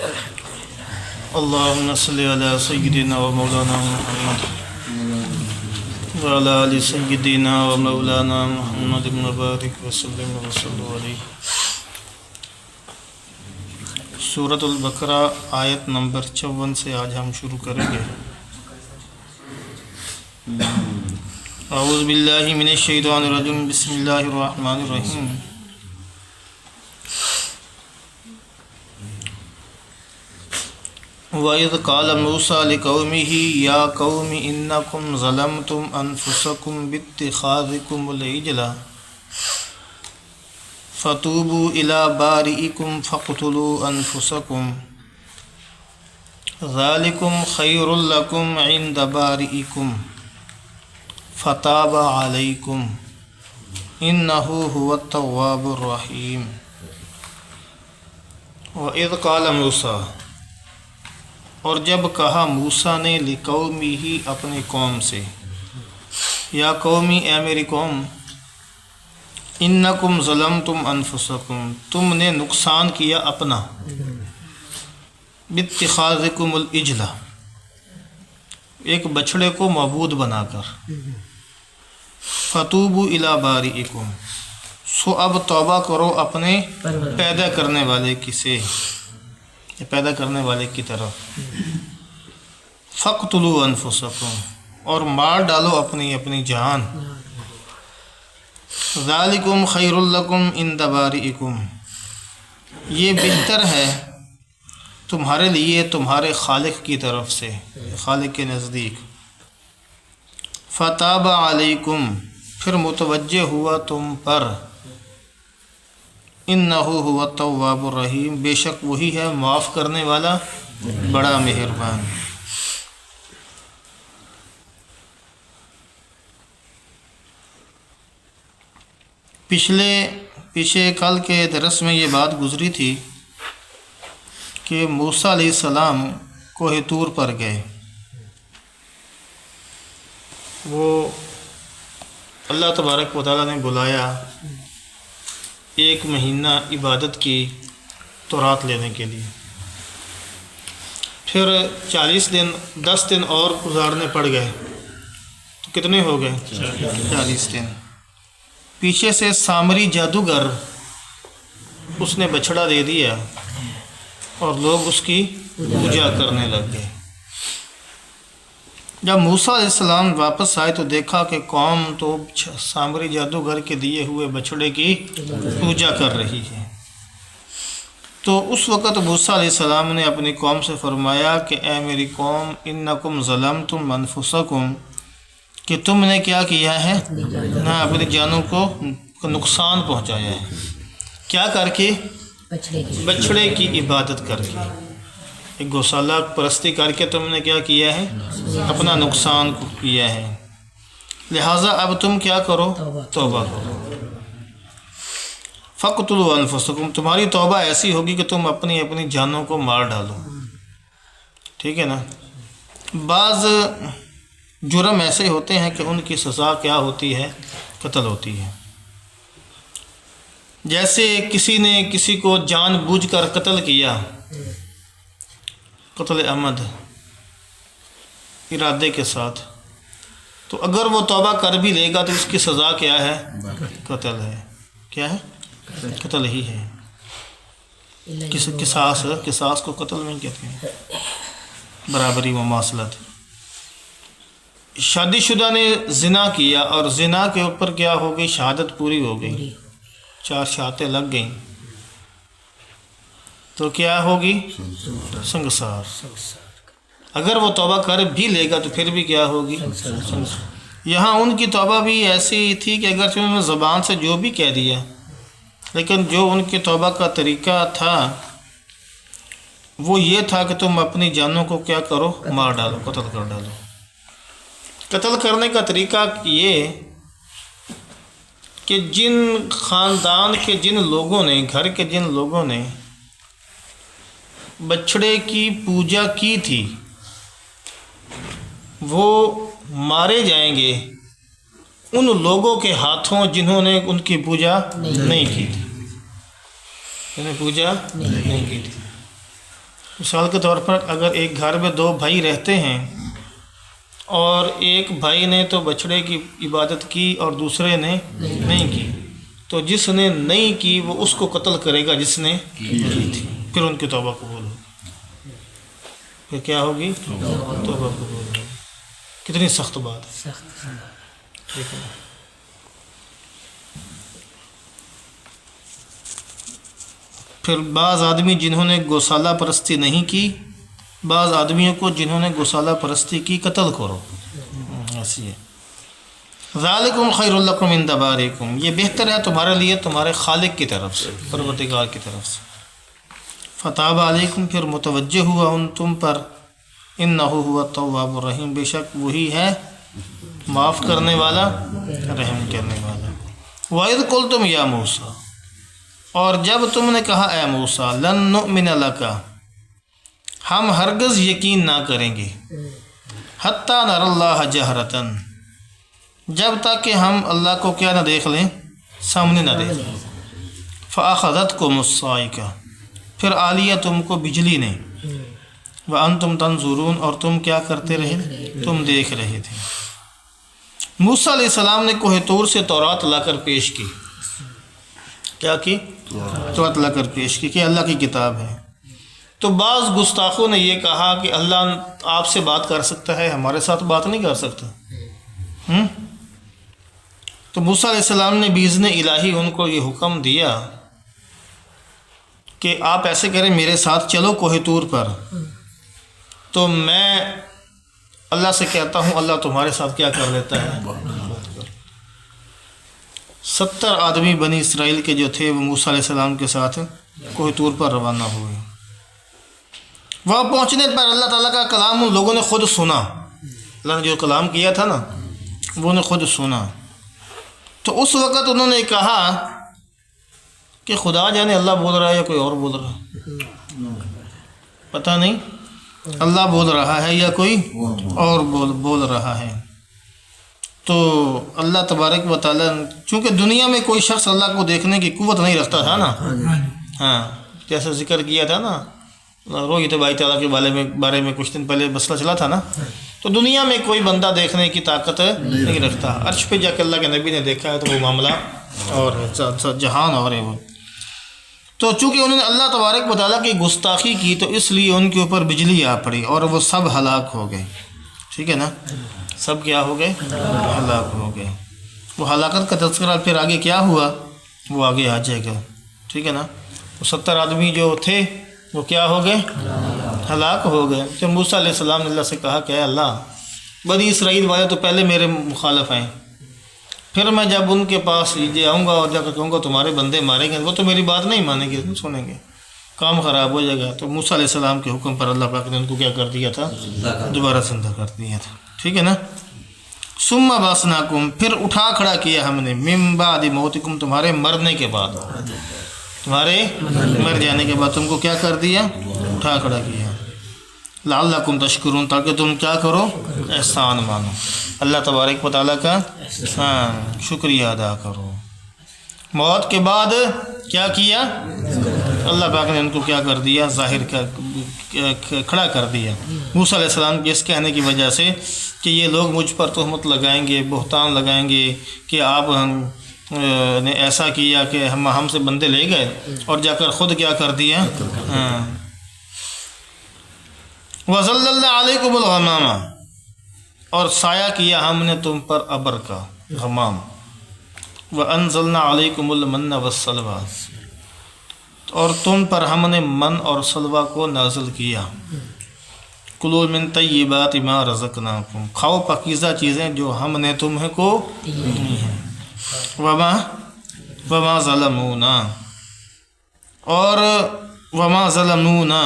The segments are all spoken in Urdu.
اللهم صل على سيدنا ومولانا محمد وعلى آل سيدنا ومولانا محمد مبارک وسلم وصلوا علیہ۔ سورۃ البقرہ آیت نمبر 54 سے آج ہم شروع کریں گے۔ اعوذ باللہ من الشیطان الرجیم، بسم اللہ الرحمن الرحیم۔ وَإِذْ قَالَ مُوسَىٰ لِقَوْمِهِ يَا قَوْمِ إِنَّكُمْ ظَلَمْتُمْ أَنفُسَكُمْ بِاتِّخَاذِكُمُ الْعِجْلَ فَتُوبُوا إِلَىٰ بَارِئِكُمْ فَاقْتُلُوا أَنفُسَكُمْ ذَلِكُمْ خَيْرٌ لَكُمْ عِندَ بَارِئِكُمْ فَتَابَ عَلَيْكُمْ إِنَّهُ هُوَ التَّوَّابُ الرَّحِيمُ۔ وَإِذْ قَالَ مُوسَىٰ، اور جب کہا موسیٰ نے لقومہ اپنی قوم سے، یا قومی اے میری قوم، انکم ظلمتم انفسکم، تم نے نقصان کیا اپنا، باتخاذکم العجل، ایک بچھڑے کو معبود بنا کر، فتوبوا الی بارئکم، سو اب توبہ کرو اپنے پیدا کرنے والے کی سے، پیدا کرنے والے کی طرف، فَاقْتُلُوا أَنفُسَكُمْ، اور مار ڈالو اپنی جان، ذَلِكُمْ خَيْرٌ لَكُمْ عِنْدَ بَارِئِكُمْ، یہ بہتر ہے تمہارے لیے تمہارے خالق کی طرف سے، خالق کے نزدیک، فَتَابَ عَلَيْكُمْ، پھر متوجہ ہوا تم پر، انَّهُ هُوَ التَّوَّابُ الرَّحِيمُ، بے شک وہی ہے معاف کرنے والا بڑا مہربان۔ پیچھے کل کے درس میں یہ بات گزری تھی کہ موسیٰ علیہ السلام کوہ طور پر گئے، وہ اللہ تبارک و تعالیٰ نے بلایا ایک مہینہ عبادت کی تورات لینے کے لیے، پھر 40 دن 10 دن اور گزارنے پڑ گئے، تو کتنے ہو گئے؟ 40 دن۔ پیچھے سے سامری جادوگر اس نے بچھڑا دے دیا اور لوگ اس کی پوجا کرنے لگ گئے۔ جب موسیٰ علیہ السلام واپس آئے تو دیکھا کہ قوم تو سامری جادوگر کے دیے ہوئے بچھڑے کی پوجا کر رہی ہے۔ تو اس وقت موسیٰ علیہ السلام نے اپنی قوم سے فرمایا کہ اے میری قوم، انکم ظلمتم انفسکم، کہ تم نے کیا کیا ہے؟ نہ اپنی جانوں کو نقصان پہنچایا ہے، کیا کر کے؟ بچھڑے کی عبادت کر کے، ایک گوشالہ پرستی کر کے تم نے کیا کیا ہے؟ اپنا نقصان کیا ہے، لہٰذا اب تم کیا کرو؟ توبہ کرو۔ فَاقْتُلُوا أَنفُسَكُمْ، تمہاری توبہ ایسی ہوگی کہ تم اپنی جانوں کو مار ڈالو، ٹھیک ہے نا؟ بعض جرم ایسے ہوتے ہیں کہ ان کی سزا کیا ہوتی ہے؟ قتل ہوتی ہے۔ جیسے کسی نے کسی کو جان بوجھ کر قتل کیا، قتل عمد، ارادے کے ساتھ، تو اگر وہ توبہ کر بھی لے گا تو اس کی سزا کیا ہے؟ قتل ہے۔ کیا ہے؟ قتل ہی ہے۔ قصاص کو قتل نہیں کہتے ہیں، برابری مماثلت۔ شادی شدہ نے زنا کیا اور زنا کے اوپر کیا ہو گئی؟ شہادت پوری ہو گئی، 4 شہادتیں لگ گئیں، تو کیا ہوگی؟ سنگسار۔ اگر وہ توبہ کر بھی لے گا تو پھر بھی کیا ہوگی؟ یہاں ان کی توبہ بھی ایسی تھی کہ اگر انہوں نے زبان سے جو بھی کہہ دیا، لیکن جو ان کی توبہ کا طریقہ تھا وہ یہ تھا کہ تم اپنی جانوں کو کیا کرو؟ مار ڈالو، قتل کر ڈالو۔ قتل کرنے کا طریقہ یہ کہ جن خاندان کے جن لوگوں نے، گھر کے جن لوگوں نے بچھڑے کی پوجا کی تھی وہ مارے جائیں گے ان لوگوں کے ہاتھوں جنہوں نے ان کی پوجا نہیں کی تھی، انہیں پوجا نہیں کی تھی۔ مثال کے طور پر اگر ایک گھر میں دو بھائی رہتے ہیں اور ایک بھائی نے تو بچھڑے کی عبادت کی اور دوسرے نے نہیں کی، تو جس نے نہیں کی وہ اس کو قتل کرے گا جس نے کی تھی، پھر ان کی توبہ قبول ہوگی، پھر کیا ہوگی؟ توبہ قبول ہوگی۔ کتنی سخت بات ہے، ٹھیک ہے۔ پھر بعض آدمی جنہوں نے گوسالہ پرستی نہیں کی، بعض آدمیوں کو جنہوں نے گوسالہ پرستی کی قتل کرو، ایسی ہے۔ ذالکم خیر لکم عند بارئکم، یہ بہتر ہے تمہارے لیے تمہارے خالق کی طرف سے، پروردگار کی طرف سے۔ فتاب علیکم، پھر متوجہ ہوا ان تم پر، انہ هو التواب الرحیم، بے شک وہی ہے معاف کرنے والا رحم کرنے والا۔ وَإِذْ قُلْتُمْ يَا مُوسَىٰ، اور جب تم نے کہا اے موسیٰ، لن نؤمن لک، ہم ہرگز یقین نہ کریں گے، حتیٰ نر اللہ جہرتاً، جب تک کہ ہم اللہ کو کیا نہ دیکھ لیں، سامنے نہ دیکھ لیں۔ فأخذتکم الصاعقہ، پھر آ لیا تم کو بجلی نے، وانتم تنظرون، اور تم کیا کرتے رہے، تم دیکھ رہے تھے۔ موسیٰ علیہ السلام نے کوہ طور سے تورات لا کر پیش کی، کیا کی؟ تورات لا کر پیش کی کہ اللہ کی کتاب ہے۔ تو بعض گستاخوں نے یہ کہا کہ اللہ آپ سے بات کر سکتا ہے، ہمارے ساتھ بات نہیں کر سکتا۔ تو موسیٰ علیہ السلام نے بإذن الہی ان کو یہ حکم دیا کہ آپ ایسے کریں، میرے ساتھ چلو کوہ طور پر، تو میں اللہ سے کہتا ہوں اللہ تمہارے ساتھ کیا کر لیتا ہے۔ 70 آدمی بنی اسرائیل کے جو تھے وہ موسیٰ علیہ السلام کے ساتھ کوہ طور پر روانہ ہوئے۔ وہاں پہنچنے پر اللہ تعالیٰ کا کلام ان لوگوں نے خود سنا، اللہ نے جو کلام کیا تھا نا وہ نے خود سنا۔ تو اس وقت انہوں نے کہا کہ خدا جانے اللہ بول رہا ہے یا کوئی اور بول رہا ہے، پتہ نہیں اللہ بول رہا ہے یا کوئی اور بول رہا ہے۔ تو اللہ تبارک و تعالیٰ، چونکہ دنیا میں کوئی شخص اللہ کو دیکھنے کی قوت نہیں رکھتا تھا نا، ہاں جیسے ذکر کیا تھا نا روحیت بھائی تعالیٰ کے بارے میں کچھ دن پہلے مسئلہ چلا تھا نا، تو دنیا میں کوئی بندہ دیکھنے کی طاقت نہیں رکھتا، عرش پہ جا کے اللہ کے نبی نے دیکھا ہے تو وہ معاملہ اور جہان اور ہے وہ۔ تو چونکہ انہوں نے اللہ تبارک و تعالیٰ کی گستاخی کی تو اس لیے ان کے اوپر بجلی آ پڑی اور وہ سب ہلاک ہو گئے، ٹھیک ہے نا، سب کیا ہو گئے، ہلاک ہو گئے۔ وہ ہلاکت کا تذکرہ پھر آگے کیا ہوا وہ آگے آ جائے گا، ٹھیک ہے نا۔ وہ 70 آدمی جو تھے وہ کیا ہو گئے، ہلاک ہو گئے۔ پھر موسیٰ علیہ السلام نے اللہ سے کہا کہ اے اللہ، بنی اسرائیل والے تو پہلے میرے مخالف ہیں، پھر میں جب ان کے پاس جاؤں گا اور جا کر کہوں گا تمہارے بندے مارے گئے، وہ تو میری بات نہیں مانیں گے، نہیں سنیں گے، کام خراب ہو جائے گا۔ تو موسیٰ علیہ السلام کے حکم پر اللہ پاک نے ان کو کیا کر دیا تھا، دوبارہ زندہ کر دیا تھا، ٹھیک ہے نا۔ ثم بعثناکم، پھر اٹھا کھڑا کیا ہم نے، من بعد موتکم، تمہارے مرنے کے بعد، تمہارے مر جانے کے بعد تم کو کیا کر دیا، اٹھا کھڑا کیا، لعلکم تشکرون، تاکہ تم کیا کرو، احسان مانو، اللہ تبارک و تعالیٰ کا شکریہ ادا کرو۔ موت کے بعد کیا کیا، اللہ پاک نے ان کو کیا کر دیا، ظاہر کھڑا کر دیا موسیٰ علیہ السلام کے اس کہنے کی وجہ سے کہ یہ لوگ مجھ پر تہمت لگائیں گے، بہتان لگائیں گے کہ آپ نے ایسا کیا کہ ہم سے بندے لے گئے اور جا کر خود کیا کر دیا۔ وَظَلَّلْنَا عَلَيْكُمُ الْغَمَامَ، اور سایہ کیا ہم نے تم پر ابر کا، غمام۔ وَأَنزَلْنَا عَلَيْكُمُ الْمَنَّ وَالسَّلْوَىٰ، اور تم پر ہم نے من اور سلوہ کو نازل کیا۔ کُلُوا مِن طَیِّبَاتِ مَا رَزَقْنَاکُمْ، کھاؤ پاکیزہ چیزیں جو ہم نے تمہیں کو دی ہیں۔ وَمَا ظَلَمُونَا، اور وَمَا ظَلَمُونَا،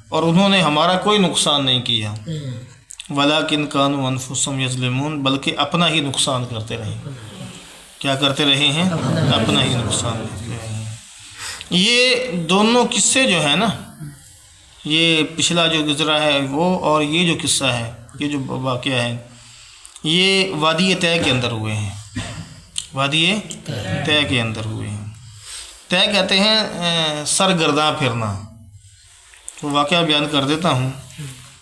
اور انہوں نے ہمارا کوئی نقصان نہیں کیا، وَلَٰكِنْ كَانُوا أَنفُسَهُمْ يَظْلِمُونَ، بلکہ اپنا ہی نقصان کرتے رہے، کیا کرتے رہے ہیں، اپنا ہی نقصان کرتے رہے ہیں۔ یہ دونوں قصے جو ہیں نا، یہ پچھلا جو گزرا ہے وہ اور یہ جو قصہ ہے، یہ جو واقعہ ہے، یہ وادی طے کے اندر ہوئے ہیں، وادی طے کے اندر ہوئے ہیں۔ طے کہتے ہیں سرگرداں پھرنا، تو واقعہ بیان کر دیتا ہوں.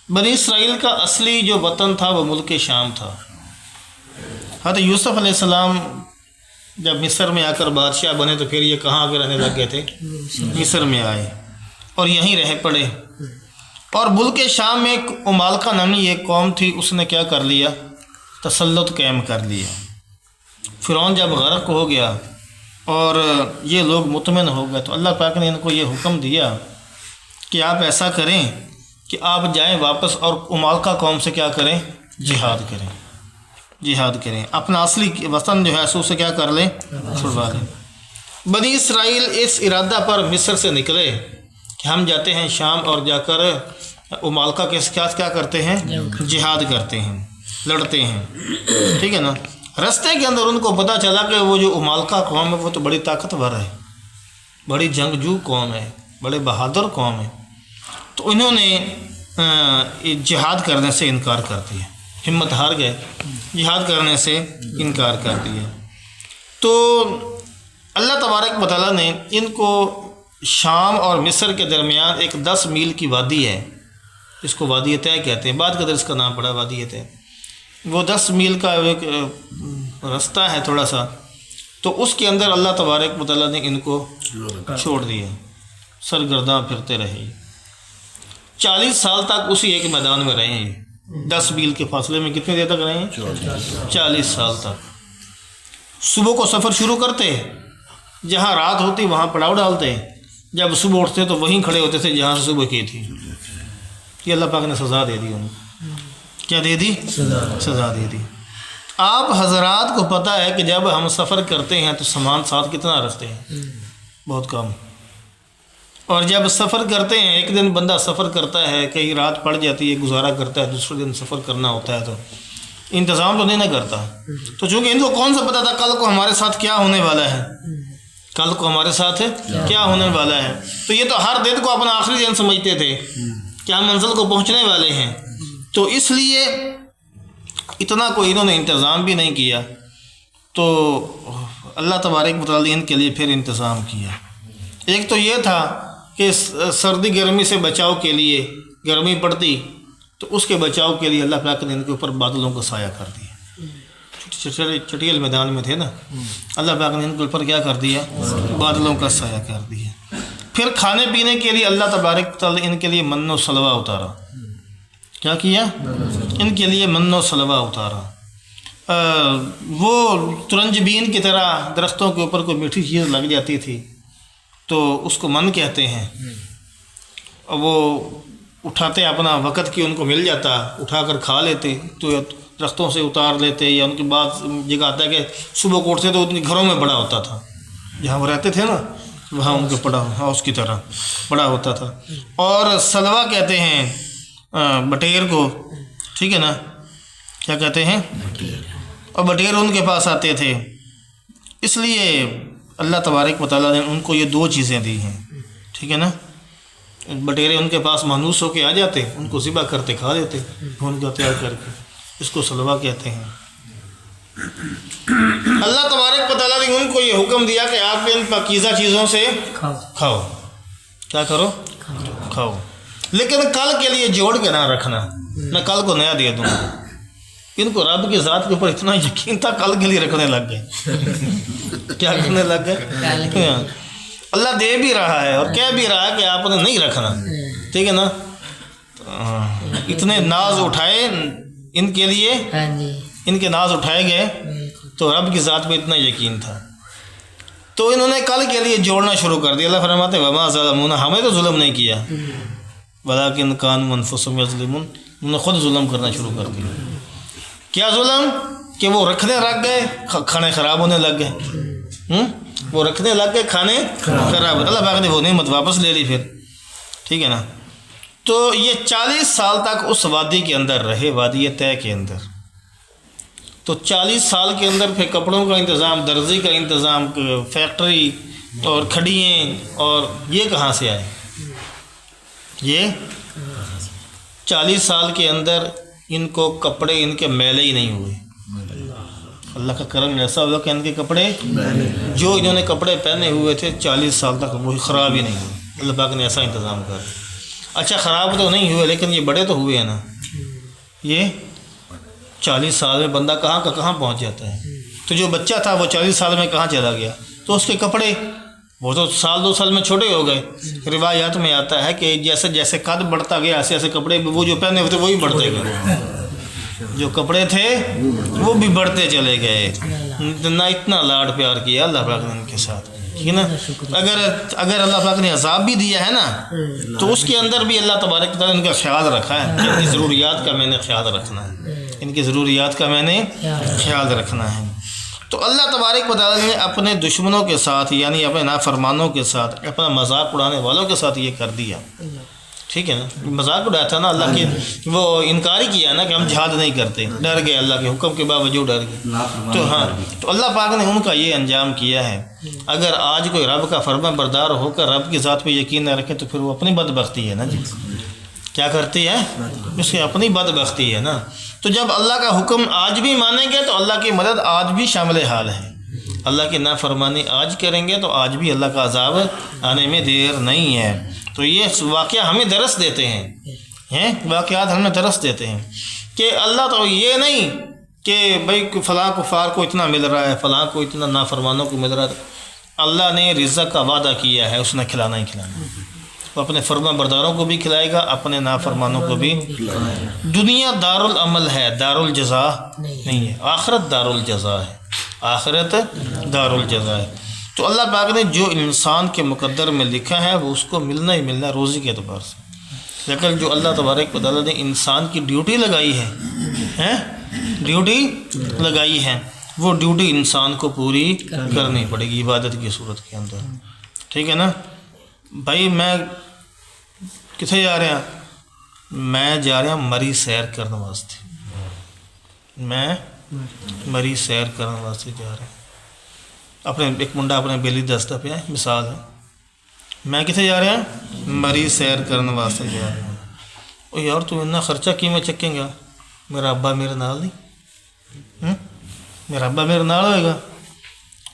بنی اسرائیل کا اصلی جو وطن تھا وہ ملک شام تھا. حضرت یوسف علیہ السلام جب مصر میں آ کر بادشاہ بنے تو پھر یہ کہاں آ کے رہنے لگ گئے تھے؟ مصر میں آئے اور یہیں رہ پڑے. اور ملک شام میں ایک امالکہ نامی ایک قوم تھی، اس نے کیا کر لیا؟ تسلط قائم کر لیا. فرعون جب غرق ہو گیا اور یہ لوگ مطمئن ہو گئے تو اللہ پاک نے ان کو یہ حکم دیا کہ آپ ایسا کریں کہ آپ جائیں واپس اور امالکہ قوم سے کیا کریں؟ جہاد کریں. جہاد کریں، اپنا اصلی وطن جو ہے سو سے کیا کر لیں؟ چھڑوا لیں. بنی اسرائیل اس ارادہ پر مصر سے نکلے کہ ہم جاتے ہیں شام اور جا کر امالکہ کے ساتھ کیا کرتے ہیں؟ جہاد کرتے ہیں، لڑتے ہیں. ٹھیک ہے نا. رستے کے اندر ان کو پتہ چلا کہ وہ جو امالکہ قوم ہے وہ تو بڑی طاقتور ہے، بڑی جنگجو قوم ہے، بڑے بہادر قوم ہے. تو انہوں نے جہاد کرنے سے انکار کر دیا، ہمت ہار گئے، جہاد کرنے سے انکار کر دیا. تو اللہ تبارک و تعالیٰ نے ان کو شام اور مصر کے درمیان ایک 10 میل کی وادی ہے، اس کو وادی طے کہتے ہیں، بعد قدر اس کا نام پڑا وادی طے. وہ 10 میل کا ایک رستہ ہے تھوڑا سا، تو اس کے اندر اللہ تبارک و تعالیٰ نے ان کو چھوڑ دیا، سرگرداں پھرتے رہے. 40 سال تک اسی ایک میدان میں رہے ہیں. 10 میل کے فاصلے میں کتنے دیر تک رہے ہیں؟ 40 سال تک. صبح کو سفر شروع کرتے، جہاں رات ہوتی وہاں پڑاؤ ڈالتے، جب صبح اٹھتے تو وہیں کھڑے ہوتے تھے جہاں سے صبح کی تھی. یہ اللہ پاک نے سزا دے دی. انہیں کیا دے دی؟ سزا دے دی. آپ حضرات کو پتہ ہے کہ جب ہم سفر کرتے ہیں تو سامان ساتھ کتنا رکھتے ہیں؟ بہت کم. اور جب سفر کرتے ہیں، ایک دن بندہ سفر کرتا ہے، کئی رات پڑ جاتی ہے، گزارا کرتا ہے، دوسرے دن سفر کرنا ہوتا ہے تو انتظام تو نہیں نہ کرتا. تو چونکہ ان کو کون سا پتہ تھا کل کو ہمارے ساتھ کیا ہونے والا ہے، کل کو ہمارے ساتھ کیا ہونے والا ہے. تو یہ تو ہر دن کو اپنا آخری دن سمجھتے تھے کہ ہم منزل کو پہنچنے والے ہیں. تو اس لیے اتنا کوئی انہوں نے انتظام بھی نہیں کیا. تو اللہ تبارک و تعالیٰ نے ان کے لیے پھر انتظام کیا. ایک تو یہ تھا کہ سردی گرمی سے بچاؤ کے لیے، گرمی پڑتی تو اس کے بچاؤ کے لیے اللہ پاک نے ان کے اوپر بادلوں کا سایہ کر دیا. چٹیل میدان میں تھے نا، اللہ پاک نے ان کے اوپر کیا کر دیا؟ بادلوں کا سایہ کر دیا. پھر کھانے پینے کے لیے اللہ تبارک تعالیٰ ان کے لیے من و سلوہ اتارا. کیا کیا؟ ان کے لیے من و سلوہ اتارا. وہ ترنجبین کی طرح درختوں کے اوپر کوئی میٹھی چیز لگ جاتی تھی تو اس کو من کہتے ہیں. وہ اٹھاتے اپنا وقت کی ان کو مل جاتا، اٹھا کر کھا لیتے، تو درختوں سے اتار لیتے. یا ان کے بعد جگہ آتا ہے کہ صبح کو اٹھتے تو ان کے گھروں میں بڑا ہوتا تھا، جہاں وہ رہتے تھے نا وہاں ان کے پڑا ہاؤس کی طرح بڑا ہوتا تھا. اور سلوہ کہتے ہیں بٹیر کو. ٹھیک ہے نا، کیا کہتے ہیں؟ اور بٹیر ان کے پاس آتے تھے. اس لیے اللہ تبارک و تعالیٰ نے ان کو یہ 2 چیزیں دی ہیں. ٹھیک ہے نا. بٹیرے ان کے پاس مانوس ہو کے آ جاتے، ان کو ذبح کرتے، کھا لیتے بھون کا تیار کر کے. اس کو سلوہ کہتے ہیں. اللہ تبارک و تعالیٰ نے ان کو یہ حکم دیا کہ آپ ان پاکیزہ چیزوں سے کھاؤ. کیا کرو؟ کھاؤ. لیکن کل کے لیے جوڑ کے نہ رکھنا، میں کل کو نیا دے دوں گا. ان کو رب کی ذات کے اوپر اتنا یقین تھا، کل کے لیے رکھنے لگ گئے. کیا کرنے لگ گئے؟ اللہ دے بھی رہا ہے اور کہہ بھی رہا ہے کہ آپ نے نہیں رکھنا. ٹھیک ہے نا. اتنے ناز اٹھائے ان کے لیے، ان کے ناز اٹھائے گئے تو رب کی ذات پہ اتنا یقین تھا تو انہوں نے کل کے لیے جوڑنا شروع کر دیا. اللہ فرماتے ہیں وما ظلمونا، ہمیں تو ظلم نہیں کیا، ولیکن کانوا انفسہم یظلمون، انہوں نے خود ظلم کرنا شروع کر دیا. کیا ظلم؟ کہ وہ رکھنے لگ گئے، کھانے خراب ہونے لگ گئے. وہ رکھنے لگ گئے، کھانے خراب. اللہ پاک نے وہ نعمت واپس لے لی پھر. ٹھیک ہے نا. تو یہ 40 سال تک اس وادی کے اندر رہے، وادی طے کے اندر. تو 40 سال کے اندر پھر کپڑوں کا انتظام، درزی کا انتظام، فیکٹری اور کھڑییں، اور یہ کہاں سے آئے؟ یہ 40 سال کے اندر ان کو کپڑے ان کے میلے ہی نہیں ہوئے. اللہ کا کرم ایسا ہوا کہ ان کے کپڑے جو انہوں نے کپڑے پہنے ہوئے تھے 40 سال تک وہ خراب ہی نہیں ہوئے. اللہ پاک نے ایسا انتظام کر. اچھا خراب تو نہیں ہوئے لیکن یہ بڑے تو ہوئے ہیں نا. یہ 40 سال میں بندہ کہاں کا کہاں پہنچ جاتا ہے. تو جو بچہ تھا وہ 40 سال میں کہاں چلا گیا. تو اس کے کپڑے وہ تو سال 2 سال میں چھوٹے ہو گئے. روایات میں آتا ہے کہ جیسے جیسے قد بڑھتا گیا ایسے ایسے کپڑے وہ جو پہنے ہوئے تھے وہی بڑھتے گئے. جو کپڑے تھے وہ بھی بڑھتے چلے گئے. نہ اتنا لاڈ پیار کیا اللہ پاک نے ان کے ساتھ. ٹھیک ہے نا. اگر اللہ پاک نے عذاب بھی دیا ہے نا تو اس کے اندر بھی اللہ تبارک تعالیٰ ان کا خیال رکھا ہے. ان کی ضروریات کا میں نے خیال رکھنا ہے. ان کی ضروریات کا میں نے خیال رکھنا ہے. تو اللہ تبارک و تعالیٰ نے اپنے دشمنوں کے ساتھ یعنی اپنے نافرمانوں کے ساتھ اپنا مذاق اڑانے والوں کے ساتھ یہ کر دیا. ٹھیک ہے نا. مذاق اڑایا تھا نا اللہ کی, وہ انکار ہی کیا نا کہ ہم جہاد نہیں کرتے, ڈر گئے اللہ کے حکم کے باوجود ڈر گئے. تو ہاں تو اللہ پاک نے ان کا یہ انجام کیا ہے. اگر آج کوئی رب کا فرما بردار ہو کر رب کی ذات پہ یقین نہ رکھے تو پھر وہ اپنی بدبختی ہے نا جی. کیا کرتی ہے اس کی اپنی بدبختی ہے نا. تو جب اللہ کا حکم آج بھی مانیں گے تو اللہ کی مدد آج بھی شامل حال ہے. اللہ کی نافرمانی آج کریں گے تو آج بھی اللہ کا عذاب آنے میں دیر نہیں ہے. تو یہ واقعہ ہمیں درس دیتے ہیں, واقعات ہمیں درس دیتے ہیں کہ اللہ تو یہ نہیں کہ بھائی فلاں کفار کو اتنا مل رہا ہے, فلاں کو اتنا نافرمانوں کو مل رہا ہے. اللہ نے رزق کا وعدہ کیا ہے, اس نے کھلانا ہی کھلانا. وہ اپنے فرما برداروں کو بھی کھلائے گا, اپنے نافرمانوں کو بھی. دنیا دار العمل ہے, دار الجزا نہیں ہے. آخرت دار الجزا ہے, آخرت دار الجزا ہے. تو اللہ پاک نے جو انسان کے مقدر میں لکھا ہے وہ اس کو ملنا ہی ملنا ہے روزی کے اعتبار سے. لیکن جو اللہ تبارک و تعالیٰ نے انسان کی ڈیوٹی لگائی ہے, ڈیوٹی لگائی ہے, وہ ڈیوٹی انسان کو پوری کرنی پڑے گی عبادت کی صورت کے اندر. ٹھیک ہے نا. بھائی میں کتنے جا رہے ہیں؟ میں جا رہا ہوں مری سیر کرنے واسطے. میں مری سیر کرنے واسطے جا رہا ہوں. اپنے ایک منڈا اپنے بیلی دستہ پہ ہے, مثال ہے. میں کتنے جا رہا ہوں؟ مری سیر کرنے واسطے جا رہا ہوں. او یار تو اتنا خرچہ کیوں میں چکیں گا؟ میرا ابا میرے نال نہیں, میرا ابا میرے نال ہوئے گا.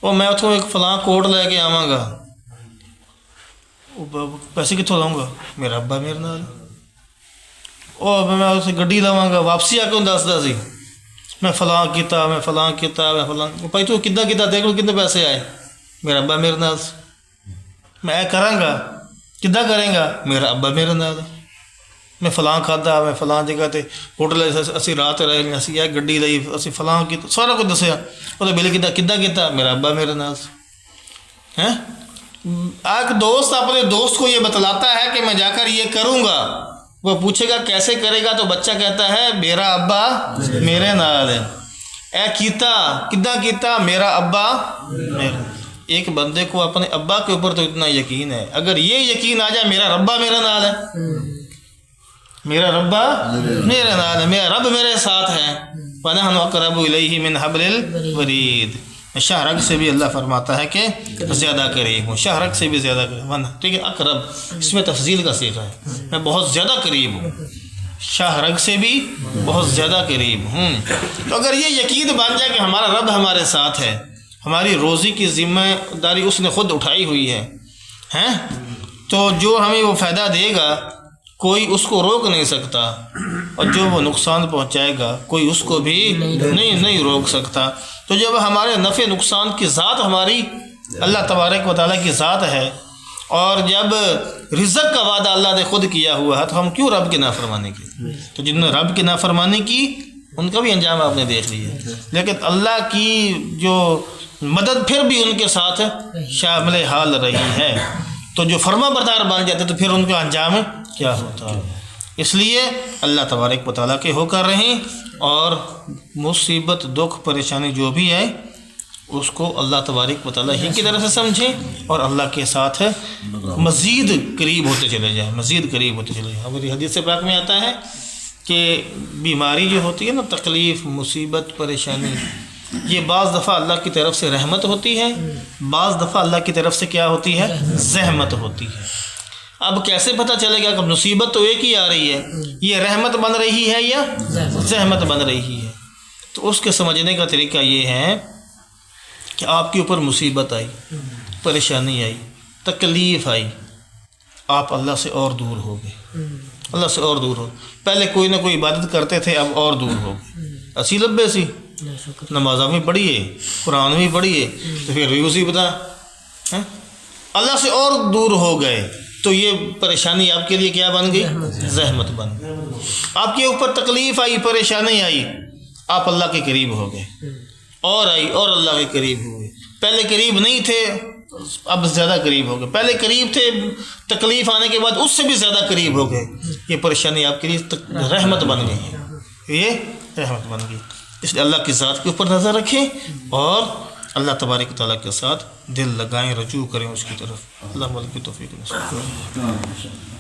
او میں اتوں ایک فلاں کوٹ لے کے آواں گا, پیسے کتوں لاؤں گا؟ میرا ابا میرے نال. او میں اسے گڈی لواں گا, واپسی آ کے دسدا سی میں فلاں کیتا, میں فلاں کیتا, میں فلاں. بھائی تو کداں کیتا دیکھ لو کتنے پیسے آئے. میرا ابا میرے نال. میں کراں گا, کداں کریں گا؟ میرا ابا میرے نال. میں فلاں کھادا, میں فلاں جگہ تے ہوٹل اسی رات رہے, اسی یہ گڈی لئی, اسی فلاں کیتا, سارا کچھ دسیا. وہ بل کداں کیتا؟ میرا ابا میرے نال. ہیں ایک دوست اپنے دوست کو یہ بتلاتا ہے کہ میں جا کر یہ کروں گا. وہ پوچھے گا کیسے کرے گا, تو بچہ کہتا ہے میرا ابا میرے نال ہے. اے کیتا کداں کیتا؟ میرا ابا میرا. ایک بندے کو اپنے ابا کے اوپر تو اتنا یقین ہے, اگر یہ یقین آ جائے میرا ربا میرا نال ہے, میرا ربا میرے نال ہے, میرا رب میرے ساتھ ہے. وَنَحْنُ أَقْرَبُ إِلَيْهِ مِنْ حَبْلِ الْوَرِيدِ. شہرگ سے بھی اللہ فرماتا ہے کہ زیادہ قریب ہوں, شہرگ سے بھی زیادہ قریب. ٹھیک ہے, اقرب اس میں تفضیل کا صیغہ ہے, میں بہت زیادہ قریب ہوں, شہرگ سے بھی بہت زیادہ قریب ہوں. تو اگر یہ یقین بن جائے کہ ہمارا رب ہمارے ساتھ ہے, ہماری روزی کی ذمہ داری اس نے خود اٹھائی ہوئی ہے, تو جو ہمیں وہ فائدہ دے گا کوئی اس کو روک نہیں سکتا, اور جو وہ نقصان پہنچائے گا کوئی اس کو بھی نہیں روک سکتا. تو جب ہمارے نفع نقصان کی ذات ہماری اللہ تبارک و تعالیٰ کی ذات ہے, اور جب رزق کا وعدہ اللہ نے خود کیا ہوا ہے, تو ہم کیوں رب کی نافرمانی کی؟ تو جن نے رب کی نافرمانی کی ان کا بھی انجام آپ نے دیکھ لیا. لیکن اللہ کی جو مدد پھر بھی ان کے ساتھ شامل حال رہی ہے. تو جو فرما بردار بن جاتے تو پھر ان کا انجام کیا ہوتا ہے. اس لیے اللہ تبارک و تعالیٰ کے ہو کر رہیں, اور مصیبت دکھ پریشانی جو بھی ہے اس کو اللہ تبارک و تعالیٰ ہی کی طرف سے سمجھیں, اور اللہ کے ساتھ مزید قریب ہوتے چلے جائیں, مزید قریب ہوتے چلے جائیں. ہماری حدیث پاک میں آتا ہے کہ بیماری جو ہوتی ہے نا, تکلیف مصیبت پریشانی, یہ بعض دفعہ اللہ کی طرف سے رحمت ہوتی ہے, بعض دفعہ اللہ کی طرف سے کیا ہوتی ہے؟ زحمت ہوتی ہے. اب کیسے پتہ چلے گا کہ مصیبت تو ایک ہی آ رہی ہے, یہ رحمت بن رہی ہے یا زحمت بن رہی ہے؟ تو اس کے سمجھنے کا طریقہ یہ ہے کہ آپ کے اوپر مصیبت آئی, پریشانی آئی, تکلیف آئی, آپ اللہ سے اور دور ہو گئے، اللہ سے اور دور ہو. پہلے کوئی نہ کوئی عبادت کرتے تھے، اب اور دور ہو گئے. اسی لبے سی نمازاں بھی پڑھیے، قرآن بھی پڑھیے، تو پھر بھی اسی بتا اللہ سے اور دور ہو گئے. تو یہ پریشانی آپ کے لیے کیا بن گئی؟ زحمت بن گئی. آپ کے اوپر تکلیف آئی، پریشانی آئی، آپ اللہ کے قریب ہو گئے، اور آئی اور اللہ کے قریب ہوئے. پہلے قریب نہیں تھے، اب زیادہ قریب ہو گئے. پہلے قریب تھے، تکلیف آنے کے بعد اس سے بھی زیادہ قریب ہو گئے. یہ پریشانی آپ کے لیے رحمت بن گئی ہے، یہ رحمت بن گئی. اس لیے اللہ کی ذات کے اوپر نظر رکھیں اور اللہ تبارک تعالیٰ کے ساتھ دل لگائیں، رجوع کریں اس کی طرف. اللہ ملک کی توفیق نصیب کرے.